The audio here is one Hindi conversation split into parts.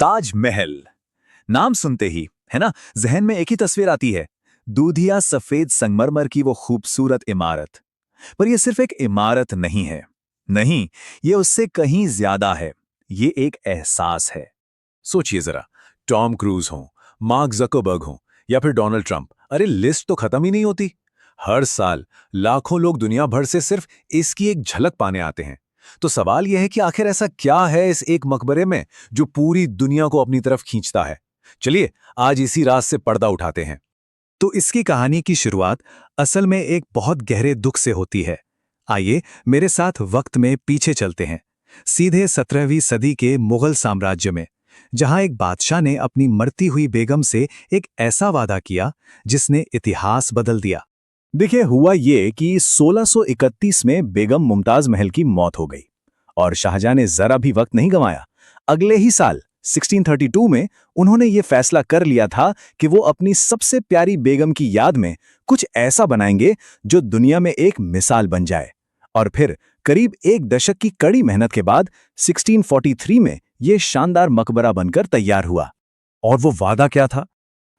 ताजमहल नाम सुनते ही है ना, जहन में एक ही तस्वीर आती है। दूधिया सफेद संगमरमर की वो खूबसूरत इमारत। पर ये सिर्फ एक इमारत नहीं है। नहीं, ये उससे कहीं ज्यादा है। ये एक एहसास है। सोचिए जरा, टॉम क्रूज हो, मार्क जकरबर्ग हो या फिर डोनाल्ड ट्रंप, अरे लिस्ट तो खत्म ही नहीं होती। हर साल लाखों लोग दुनिया भर से सिर्फ इसकी एक झलक पाने आते हैं। तो सवाल यह है कि आखिर ऐसा क्या है इस एक मकबरे में जो पूरी दुनिया को अपनी तरफ खींचता है। चलिए आज इसी राज से पर्दा उठाते हैं। तो इसकी कहानी की शुरुआत असल में एक बहुत गहरे दुख से होती है। आइए मेरे साथ वक्त में पीछे चलते हैं, सीधे 17वीं सदी के मुगल साम्राज्य में, जहां एक बादशाह ने अपनी मरती हुई बेगम से एक ऐसा वादा किया जिसने इतिहास बदल दिया। देखिए, हुआ ये कि 1631 में बेगम मुमताज महल की मौत हो गई और शाहजहां ने जरा भी वक्त नहीं गंवाया। अगले ही साल 1632 में उन्होंने ये फैसला कर लिया था कि वो अपनी सबसे प्यारी बेगम की याद में कुछ ऐसा बनाएंगे जो दुनिया में एक मिसाल बन जाए। और फिर करीब एक दशक की कड़ी मेहनत के बाद 1643 में ये शानदार मकबरा बनकर तैयार हुआ। और वो वादा क्या था?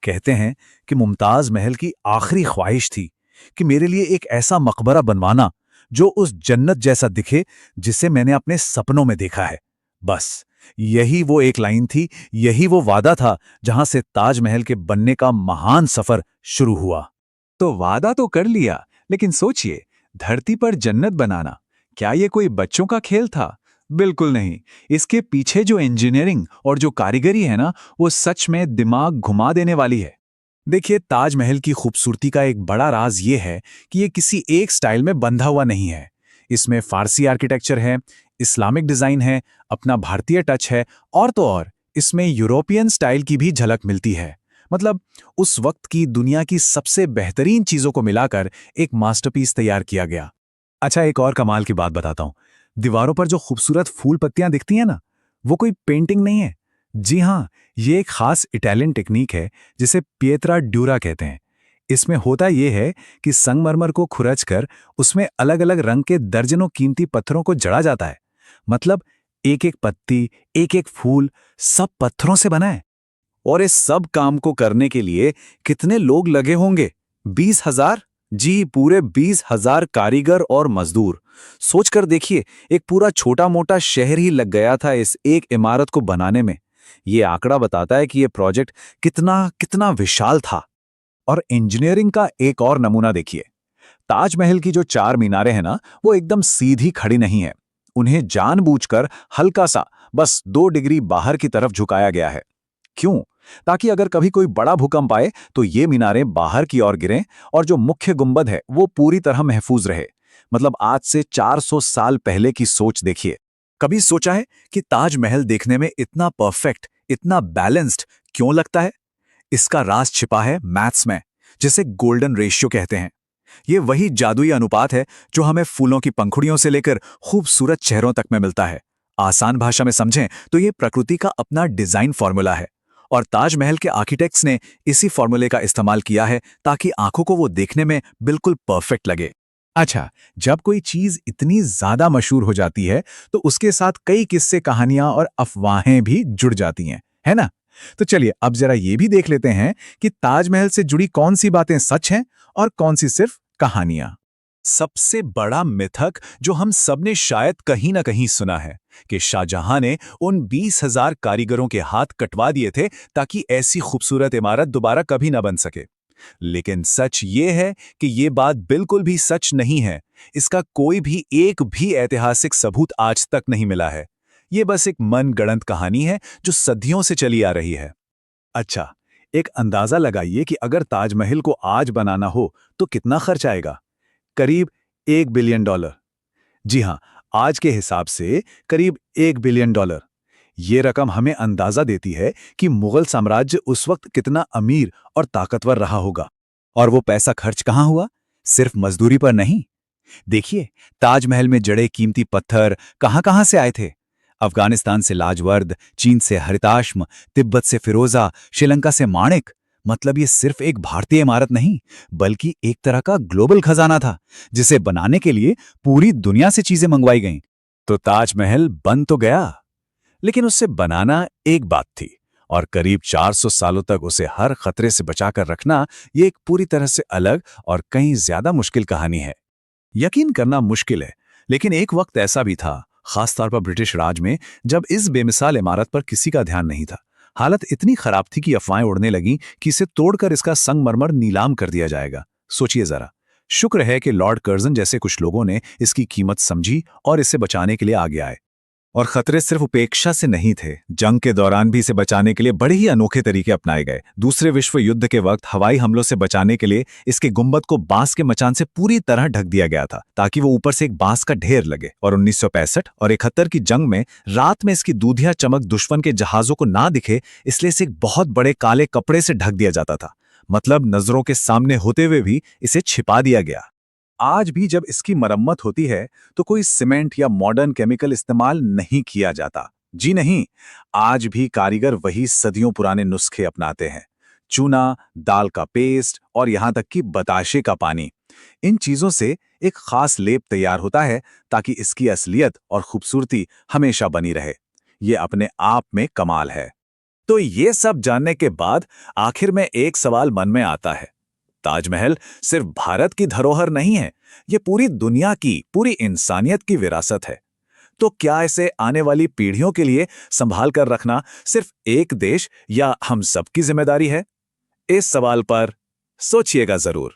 कहते हैं कि मुमताज महल की आखिरी ख्वाहिश थी कि मेरे लिए एक ऐसा मकबरा बनवाना जो उस जन्नत जैसा दिखे जिसे मैंने अपने सपनों में देखा है। बस यही वो एक लाइन थी, यही वो वादा था जहां से ताजमहल के बनने का महान सफर शुरू हुआ। तो वादा तो कर लिया, लेकिन सोचिए, धरती पर जन्नत बनाना, क्या ये कोई बच्चों का खेल था? बिल्कुल नहीं। इसके पीछे जो इंजीनियरिंग और जो कारीगरी है ना, वो सच में दिमाग घुमा देने वाली है। देखिए, ताजमहल की खूबसूरती का एक बड़ा राज ये है कि ये किसी एक स्टाइल में बंधा हुआ नहीं है। इसमें फारसी आर्किटेक्चर है, इस्लामिक डिजाइन है, अपना भारतीय टच है, और तो और इसमें यूरोपियन स्टाइल की भी झलक मिलती है। मतलब उस वक्त की दुनिया की सबसे बेहतरीन चीजों को मिलाकर एक मास्टरपीस तैयार किया गया। अच्छा, एक और कमाल की बात बताता हूं। दीवारों पर जो खूबसूरत फूल पत्तियां दिखती हैं ना, वो कोई पेंटिंग नहीं है। जी हाँ, ये एक खास इटालियन टेक्निक है जिसे पिएत्रा ड्यूरा कहते हैं। इसमें होता यह है कि संगमरमर को खुरचकर उसमें अलग अलग रंग के दर्जनों कीमती पत्थरों को जड़ा जाता है। मतलब एक एक पत्ती, एक एक फूल, सब पत्थरों से बना है। और इस सब काम को करने के लिए कितने लोग लगे होंगे? 20,000। जी, पूरे 20,000 कारीगर और मजदूर। सोचकर देखिए, एक पूरा छोटा मोटा शहर ही लग गया था इस एक इमारत को बनाने में। ये आंकड़ा बताता है कि ये प्रोजेक्ट कितना कितना विशाल था। और इंजीनियरिंग का एक और नमूना देखिए। ताजमहल की जो 4 मीनारें हैं ना, वो एकदम सीधी खड़ी नहीं है। उन्हें जानबूझकर हल्का सा, बस 2 डिग्री बाहर की तरफ झुकाया गया है। क्यों? ताकि अगर कभी कोई बड़ा भूकंप आए तो ये मीनारें बाहर की ओर गिरें और जो मुख्य गुंबद है वो पूरी तरह महफूज रहे। मतलब आज से 400 साल पहले की सोच देखिए। कभी सोचा है कि ताजमहल देखने में इतना परफेक्ट, इतना बैलेंस्ड क्यों लगता है? इसका राज छिपा है मैथ्स में, जिसे गोल्डन रेशियो कहते हैं। ये वही जादुई अनुपात है जो हमें फूलों की पंखुड़ियों से लेकर खूबसूरत चेहरों तक में मिलता है। आसान भाषा में समझें तो ये प्रकृति का अपना डिजाइन फॉर्मूला है। और ताजमहल के आर्किटेक्ट्स ने इसी फॉर्मूले का इस्तेमाल किया है ताकि आंखों को वो देखने में बिल्कुल परफेक्ट लगे। अच्छा, जब कोई चीज इतनी ज्यादा मशहूर हो जाती है तो उसके साथ कई किस्से, कहानियां और अफवाहें भी जुड़ जाती हैं, है ना? तो चलिए अब जरा ये भी देख लेते हैं कि ताजमहल से जुड़ी कौन सी बातें सच हैं और कौन सी सिर्फ कहानियां। सबसे बड़ा मिथक जो हम सबने शायद कहीं ना कहीं सुना है कि शाहजहां ने उन 20,000 कारीगरों के हाथ कटवा दिए थे ताकि ऐसी खूबसूरत इमारत दोबारा कभी ना बन सके। लेकिन सच ये है कि ये बात बिल्कुल भी सच नहीं है। इसका कोई भी एक भी ऐतिहासिक सबूत आज तक नहीं मिला है। ये बस एक मनगढ़ंत कहानी है जो सदियों से चली आ रही है। अच्छा, एक अंदाजा लगाइए कि अगर ताजमहल को आज बनाना हो तो कितना खर्च आएगा? करीब $1 बिलियन। जी हां, आज के हिसाब से करीब $1 बिलियन। ये रकम हमें अंदाजा देती है कि मुगल साम्राज्य उस वक्त कितना अमीर और ताकतवर रहा होगा। और वो पैसा खर्च कहां हुआ? सिर्फ मजदूरी पर नहीं। देखिए, ताजमहल में जड़े कीमती पत्थर कहां-कहां से आए थे? अफगानिस्तान से लाजवर्द, चीन से हरिताश्म, तिब्बत से फिरोजा, श्रीलंका से माणिक। मतलब ये सिर्फ एक भारतीय इमारत नहीं, बल्कि एक तरह का ग्लोबल खजाना था, जिसे बनाने के लिए पूरी दुनिया से चीजें मंगवाई गईं। तो ताजमहल बन तो गया, लेकिन उसे बनाना एक बात थी और करीब 400 सालों तक उसे हर खतरे से बचाकर रखना ये एक पूरी तरह से अलग और कहीं ज्यादा मुश्किल कहानी है। यकीन करना मुश्किल है, लेकिन एक वक्त ऐसा भी था, खासतौर पर ब्रिटिश राज में, जब इस बेमिसाल इमारत पर किसी का ध्यान नहीं था। हालत इतनी खराब थी कि अफवाहें उड़ने लगी कि इसे तोड़कर इसका संगमरमर नीलाम कर दिया जाएगा। सोचिए जरा। शुक्र है कि लॉर्ड कर्जन जैसे कुछ लोगों ने इसकी कीमत समझी और इसे बचाने के लिए आगे आए। और खतरे सिर्फ उपेक्षा से नहीं थे, जंग के दौरान भी इसे बचाने के लिए बड़े ही अनोखे तरीके अपनाए गए। दूसरे विश्व युद्ध के वक्त हवाई हमलों से बचाने के लिए इसके गुंबद को बांस के मचान से पूरी तरह ढक दिया गया था, ताकि वो ऊपर से एक बांस का ढेर लगे। और 1965 और 71 की जंग में रात में इसकी दूधिया चमक दुश्मन के जहाजों को ना दिखे, इसलिए इसे एक बहुत बड़े काले कपड़े से ढक दिया जाता था। मतलब नजरों के सामने होते हुए भी इसे छिपा दिया गया। आज भी जब इसकी मरम्मत होती है तो कोई सीमेंट या मॉडर्न केमिकल इस्तेमाल नहीं किया जाता। जी नहीं, आज भी कारीगर वही सदियों पुराने नुस्खे अपनाते हैं। चूना, दाल का पेस्ट और यहां तक कि बताशे का पानी, इन चीजों से एक खास लेप तैयार होता है ताकि इसकी असलियत और खूबसूरती हमेशा बनी रहे। ये अपने आप में कमाल है। तो ये सब जानने के बाद आखिर में एक सवाल मन में आता है। ताजमहल सिर्फ भारत की धरोहर नहीं है, ये पूरी दुनिया की, पूरी इंसानियत की विरासत है। तो क्या इसे आने वाली पीढ़ियों के लिए संभाल कर रखना सिर्फ एक देश या हम सबकी जिम्मेदारी है? इस सवाल पर सोचिएगा जरूर।